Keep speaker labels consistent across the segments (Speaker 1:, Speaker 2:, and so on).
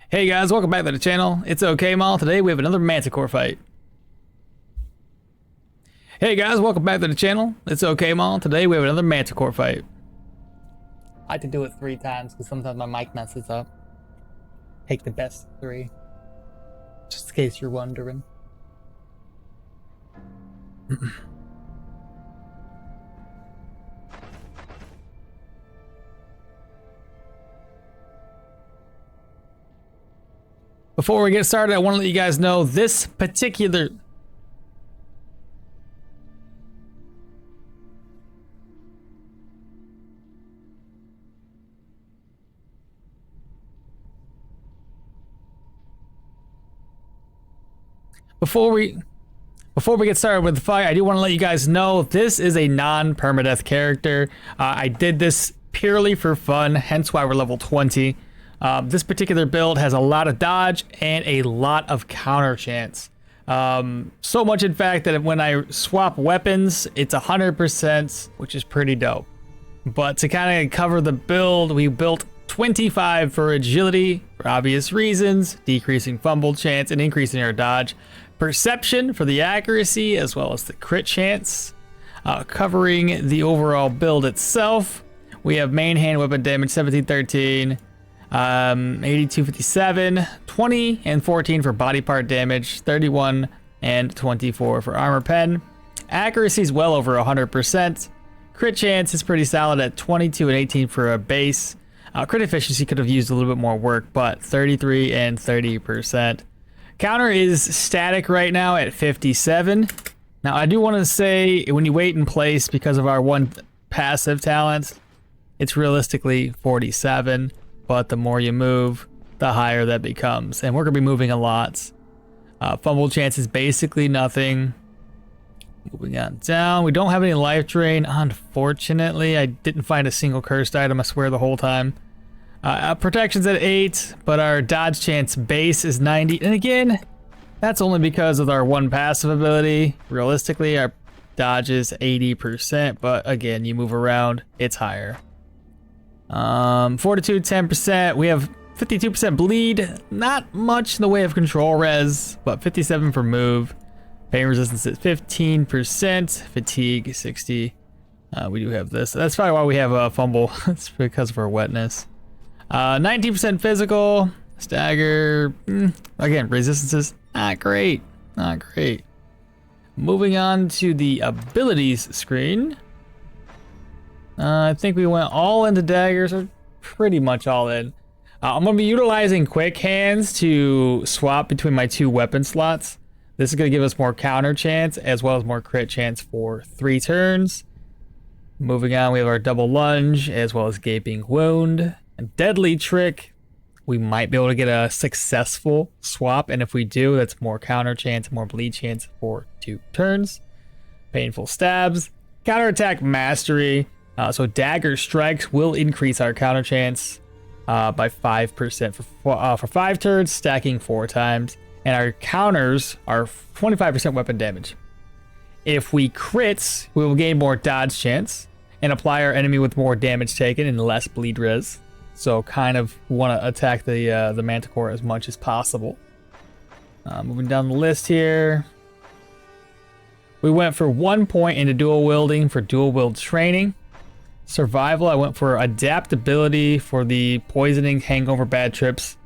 Speaker 1: Hey guys, welcome back to the channel. It's okmall. Today we have another Manticore fight. Hey guys, welcome back to the channel. It's okmall. Today we have another Manticore fight. I had to do it 3 times because sometimes my mic messes up. Take the best 3. Just in case you're wondering. Before we get started, I want to let you guys know this particular... Before we get started with the fight, I do want to let you guys know this is a non-permadeath character. I did this purely for fun, hence why we're level 20. This particular build has a lot of dodge and a lot of counter chance. So much in fact that when I swap weapons, it's 100%, which is pretty dope. But to kind of cover the build, we built 25 for agility, for obvious reasons, decreasing fumble chance and increasing our dodge. Perception for the accuracy as well as the crit chance. Covering the overall build itself, we have main hand weapon damage 1713, 8257, 20 and 14 for body part damage, 31 and 24 for armor pen. Accuracy is well over 100%. Crit chance is pretty solid at 22 and 18 for a base. Crit efficiency could have used a little bit more work, but 33 and 30%. Counter is static right now at 57. Now I do want to say when you wait in place because of our one passive talent, it's realistically 47, but the more you move, the higher that becomes. And we're gonna be moving a lot. Fumble chance is basically nothing. Moving on down, we don't have any life drain, unfortunately. I didn't find a single cursed item, I swear, the whole time. Protection's at 8, but our dodge chance base is 90. And again, that's only because of our one passive ability. Realistically, our dodge is 80%, but again, you move around, it's higher. Fortitude 10%. We have 52% bleed. Not much in the way of control res, but 57 for move. Pain resistance is 15%. Fatigue 60. We do have this. That's probably why we have a fumble. It's because of our wetness. 19% physical. Stagger. Again, resistance is not great. Not great. Moving on to the abilities screen. I think we went all into daggers, or pretty much all in. I'm going to be utilizing quick hands to swap between my 2 weapon slots. This is going to give us more counter chance as well as more crit chance for 3 turns. Moving on, we have our double lunge as well as gaping wound. A deadly trick. We might be able to get a successful swap, and if we do, that's more counter chance, more bleed chance for 2 turns. Painful stabs. Counterattack mastery. So dagger strikes will increase our counter chance by 5% for 5 turns, stacking 4 times. And our counters are 25% weapon damage. If we crit, we will gain more dodge chance and apply our enemy with more damage taken and less bleed res. So kind of want to attack the Manticore as much as possible. Moving down the list here. We went for 1 point into dual wielding for dual wield training. Survival, I went for adaptability for the poisoning, hangover, bad trips,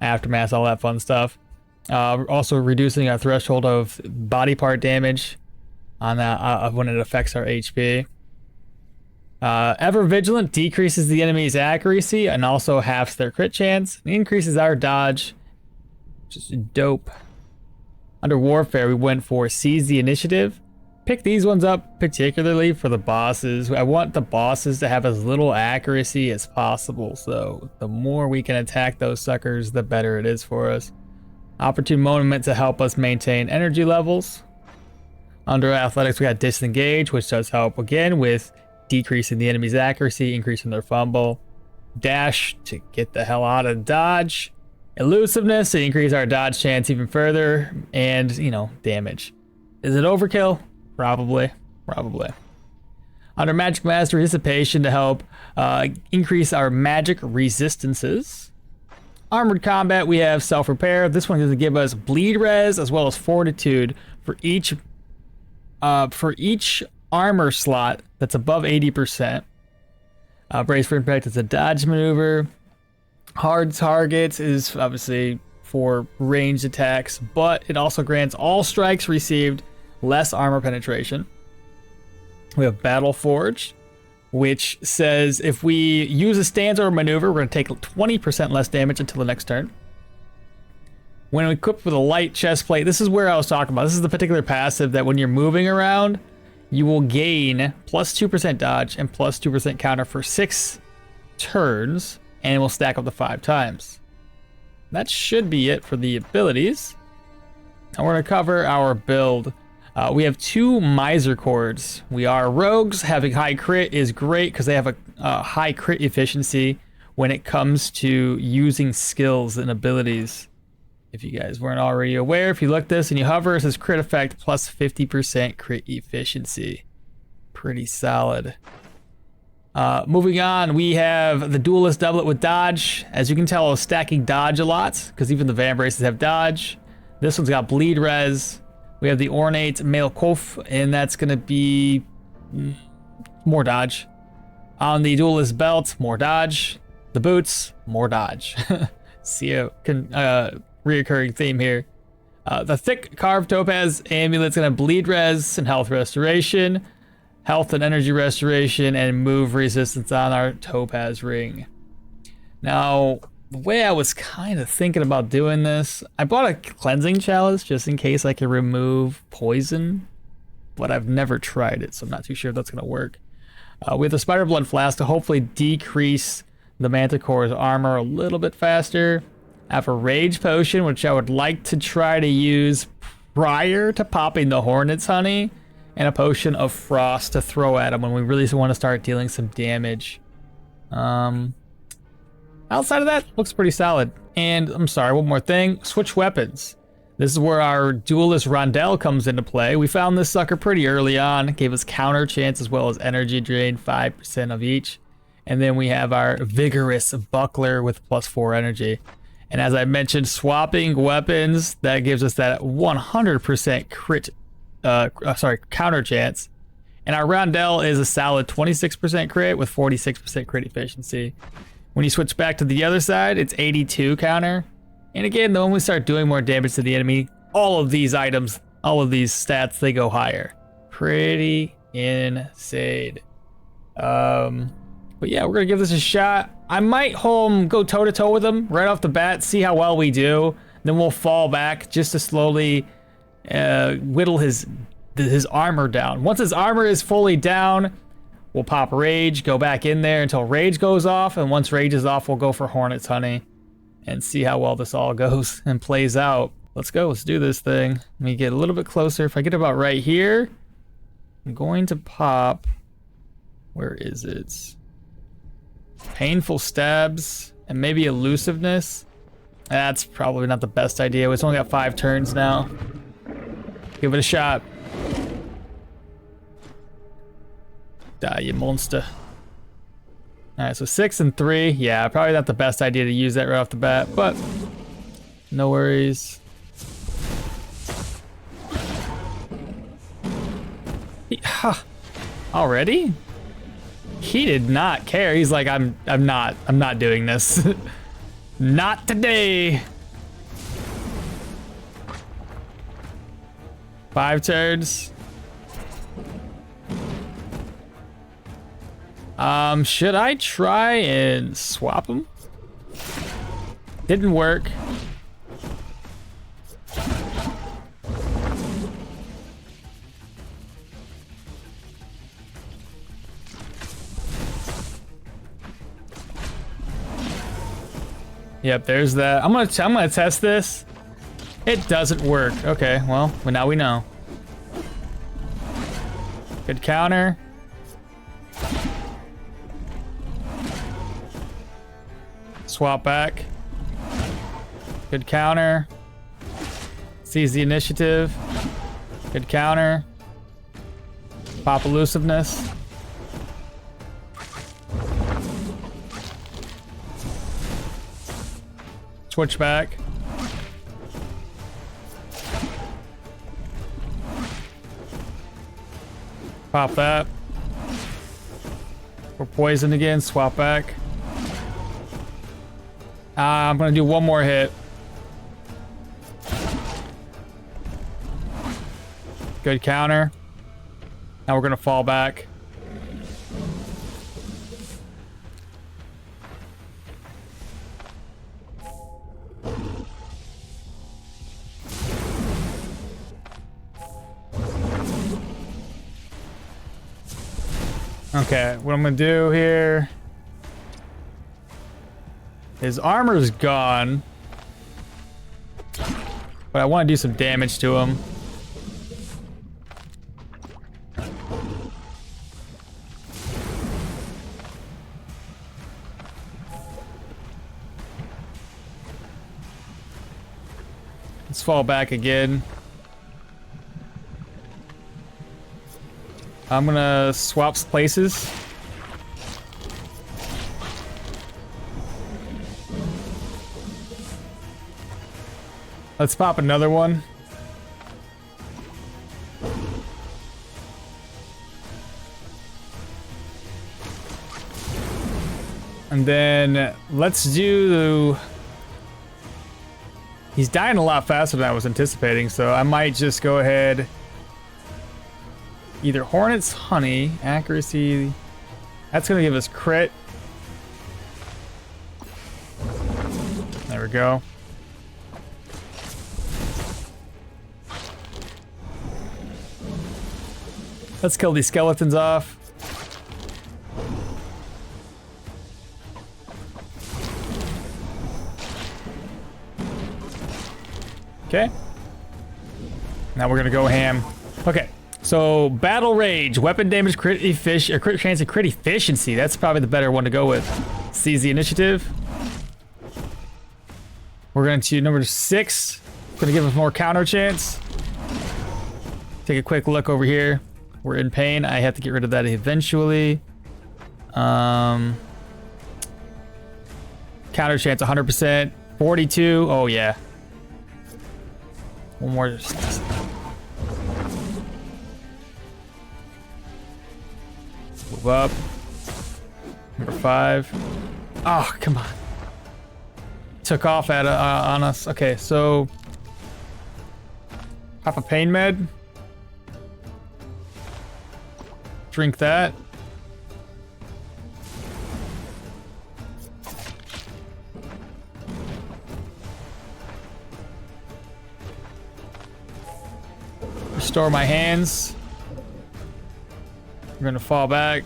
Speaker 1: aftermath, all that fun stuff. Also reducing our threshold of body part damage on that when it affects our HP. Ever Vigilant decreases the enemy's accuracy and also halves their crit chance. It increases our dodge, which is dope. Under Warfare, we went for Seize the Initiative. Pick these ones up particularly for the bosses. I want the bosses to have as little accuracy as possible, so the more we can attack those suckers, the better it is for us. Opportune Moment to help us maintain energy levels. Under Athletics, we got Disengage, which does help again with decreasing the enemy's accuracy, increasing their fumble. Dash to get the hell out of dodge. Elusiveness to increase our dodge chance even further, and, you know, damage. Is it overkill? Probably. Under Magic Mastery, Dissipation to help increase our magic resistances. Armored combat, we have self-repair. This one is going to give us bleed res as well as fortitude for each armor slot that's above 80%. Brace for impact is a dodge maneuver. Hard targets is obviously for ranged attacks, but it also grants all strikes received less armor penetration. We have Battle Forge, which says if we use a stance or a maneuver, we're going to take 20% less damage until the next turn. When equipped with a light chest plate, this is where I was talking about. This is the particular passive that when you're moving around, you will gain plus 2% dodge and plus 2% counter for 6 turns, and it will stack up to 5 times. That should be it for the abilities. Now we're going to cover our build. We have 2 Miser Chords. We are rogues. Having high crit is great because they have a high crit efficiency when it comes to using skills and abilities. If you guys weren't already aware, if you look this and you hover, it says crit effect plus 50% crit efficiency. Pretty solid. Moving on, we have the Duelist Doublet with dodge. As you can tell, I was stacking dodge a lot because even the Van Braces have dodge. This one's got bleed res. We have the Ornate Mail Kof, and that's going to be more dodge. On the Duelist Belt, more dodge. The boots, more dodge. See a reoccurring theme here. The thick carved topaz amulet's going to bleed res and health restoration, health and energy restoration, and move resistance on our topaz ring. Now, the way I was kind of thinking about doing this, I bought a cleansing chalice just in case I can remove poison, but I've never tried it, so I'm not too sure if that's going to work. We have the Spider Blood Flask to hopefully decrease the Manticore's armor a little bit faster. I have a Rage Potion, which I would like to try to use prior to popping the Hornet's Honey, and a Potion of Frost to throw at him when we really want to start dealing some damage. Outside of that, looks pretty solid. And I'm sorry, one more thing. Switch weapons. This is where our Duelist Rondelle comes into play. We found this sucker pretty early on. It gave us counter chance as well as energy drain, 5% of each. And then we have our Vigorous Buckler with +4 energy. And as I mentioned, swapping weapons, that gives us that 100% counter chance. And our Rondelle is a solid 26% crit with 46% crit efficiency. When you switch back to the other side, it's 82 counter. And again, when we start doing more damage to the enemy, all of these items, all of these stats, they go higher. Pretty insane. But yeah, we're gonna give this a shot. I might go toe-to-toe with him right off the bat, see how well we do. Then we'll fall back just to slowly whittle his armor down. Once his armor is fully down, we'll pop Rage, go back in there until Rage goes off, and once Rage is off, we'll go for Hornet's Honey and see how well this all goes and plays out. Let's go, let's do this thing. Let me get a little bit closer. If I get about right here, I'm going to pop, where is it? Painful Stabs and maybe Elusiveness. That's probably not the best idea. It's only got 5 turns now. Give it a shot. Die, you monster. Alright, so 6 and 3. Yeah, probably not the best idea to use that right off the bat, but no worries. Already? He did not care. He's like, I'm not doing this. Not today. 5 turns. Should I try and swap him? Didn't work. Yep, there's that. I'm gonna test this. It doesn't work. Okay, well now we know. Good counter. Swap back. Good counter. Seize the initiative. Good counter. Pop Elusiveness. Switch back. Pop that. We're poisoned again. Swap back. I'm gonna do one more hit. Good counter. Now we're gonna fall back. Okay, what I'm gonna do here is armor's gone, but I want to do some damage to him. Let's fall back again. I'm gonna swap places. Let's pop another one. And then let's do... He's dying a lot faster than I was anticipating, so I might just go ahead... Either Hornet's Honey, accuracy... That's gonna give us crit. There we go. Let's kill these skeletons off. Okay. Now we're gonna go ham. Okay. So battle rage, weapon damage, crit chance of crit efficiency. That's probably the better one to go with. Seize the initiative. We're going to number 6. Gonna give us more counter chance. Take a quick look over here. We're in pain. I have to get rid of that eventually. Counter chance 100%. 42. Oh yeah. One more. Move up. Number 5. Oh, come on. Took off at on us. Okay, so pop a pain med. Drink that. Restore my hands. We're gonna fall back.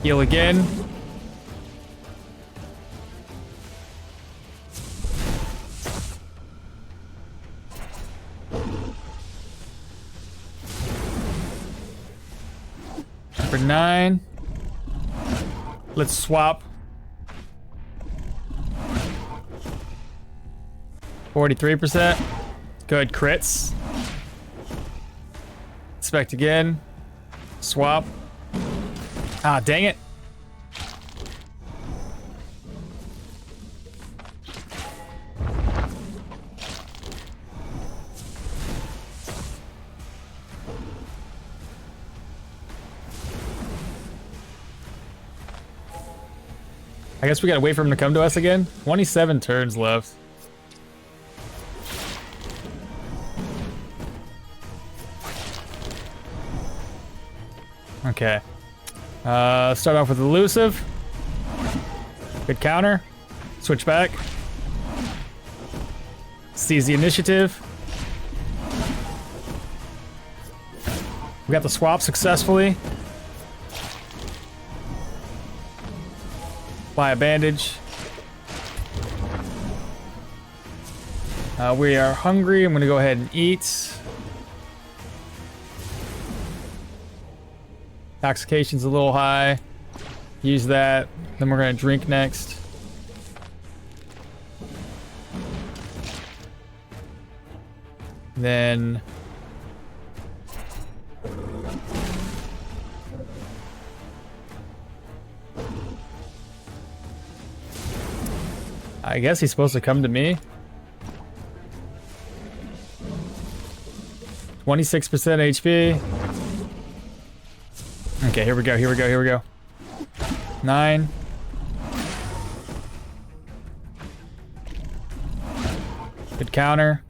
Speaker 1: Heal again. Number 9. Let's swap. 43%. Good crits. Inspect again. Swap. Ah, dang it. I guess we gotta wait for him to come to us again. 27 turns left. Okay. Start off with elusive. Good counter. Switch back. Seize the initiative. We got the swap successfully. Apply a bandage. We are hungry. I'm gonna go ahead and eat. Intoxication's a little high. Use that. Then we're gonna drink next. Then I guess he's supposed to come to me. 26% HP. Okay, here we go, here we go, here we go. 9. Good counter.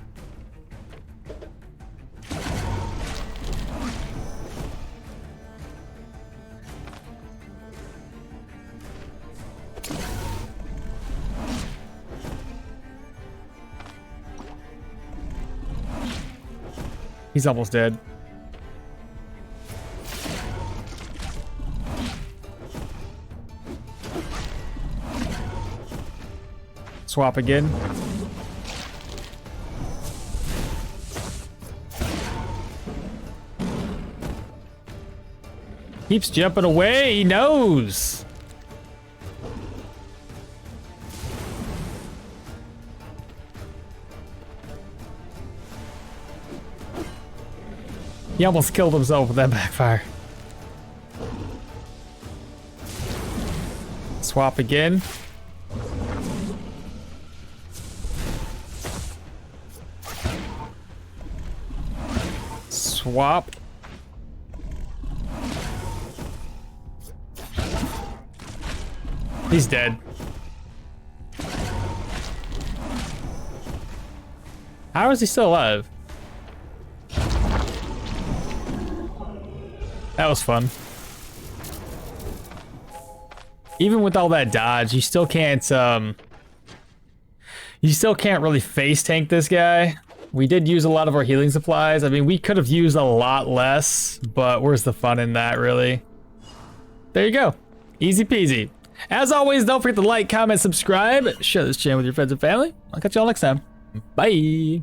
Speaker 1: He's almost dead. Swap again. Keeps jumping away, he knows. He almost killed himself with that backfire. Swap again. Swap. He's dead. How is he still alive? That was fun. Even with all that dodge, you still can't really face tank this guy. We did use a lot of our healing supplies. I mean, we could have used a lot less, but where's the fun in that, really? There you go. Easy peasy. As always, don't forget to like, comment, subscribe, share this channel with your friends and family. I'll catch y'all next time. Bye.